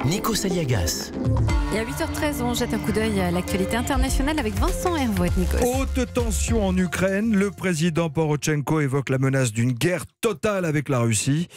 Nikos Aliagas. Et à 8h13, on jette un coup d'œil à l'actualité internationale avec Vincent Hervouet, Nikos. Haute tension en Ukraine. Le président Porochenko évoque la menace d'une guerre totale avec la Russie.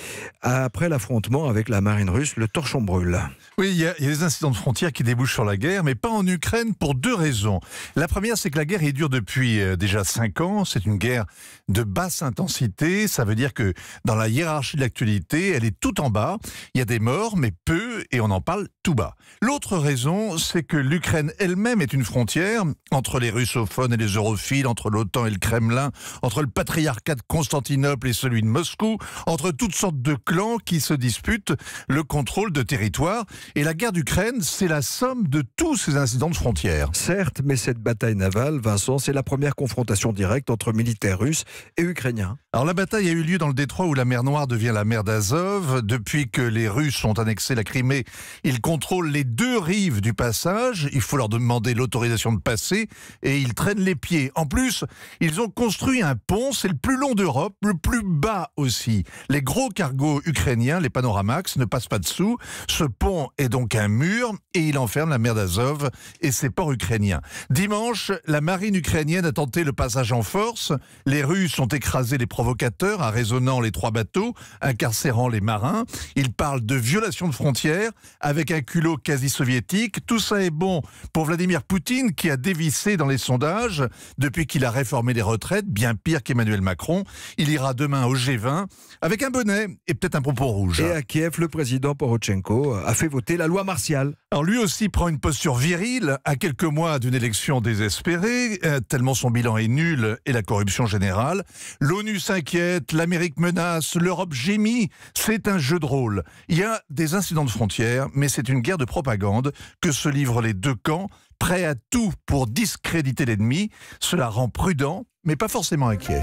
Après l'affrontement avec la marine russe, le torchon brûle. Oui, il y a des incidents de frontières qui débouchent sur la guerre, mais pas en Ukraine pour deux raisons. La première, c'est que la guerre dure depuis déjà 5 ans. C'est une guerre de basse intensité. Ça veut dire que dans la hiérarchie de l'actualité, elle est tout en bas. Il y a des morts, mais peu, et on en parle tout bas. L'autre raison, c'est que l'Ukraine elle-même est une frontière entre les russophones et les europhiles, entre l'OTAN et le Kremlin, entre le patriarcat de Constantinople et celui de Moscou, entre toutes sortes de clans qui se disputent le contrôle de territoire. Et la guerre d'Ukraine, c'est la somme de tous ces incidents de frontières. Certes, mais cette bataille navale, Vincent, c'est la première confrontation directe entre militaires russes et ukrainiens. Alors la bataille a eu lieu dans le détroit où la mer Noire devient la mer d'Azov. Depuis que les Russes ont annexé la Crimée, ils contrôlent les deux rives du passage. Il faut leur demander l'autorisation de passer et ils traînent les pieds. En plus, ils ont construit un pont, c'est le plus long d'Europe, le plus bas aussi. Les gros cargos ukrainiens, les Panoramax, ne passent pas dessous. Ce pont est donc un mur et il enferme la mer d'Azov et ses ports ukrainiens. Dimanche, la marine ukrainienne a tenté le passage en force. Les Russes ont écrasé les provocateurs, arraisonnant les 3 bateaux, incarcérant les marins. Ils parlent de violation de frontières avec un culot quasi soviétique. Tout ça est bon pour Vladimir Poutine qui a dévissé dans les sondages depuis qu'il a réformé les retraites, bien pire qu'Emmanuel Macron. Il ira demain au G20 avec un bonnet et peut-être un pompon rouge. Et à Kiev, le président Porochenko a fait voter la loi martiale. Alors lui aussi prend une posture virile à quelques mois d'une élection désespérée, tellement son bilan est nul et la corruption générale. L'ONU s'inquiète, l'Amérique menace, l'Europe gémit. C'est un jeu de rôle. Il y a des incidents de frontières, mais c'est une guerre de propagande que se livrent les deux camps, prêts à tout pour discréditer l'ennemi. Cela rend prudent, mais pas forcément inquiet.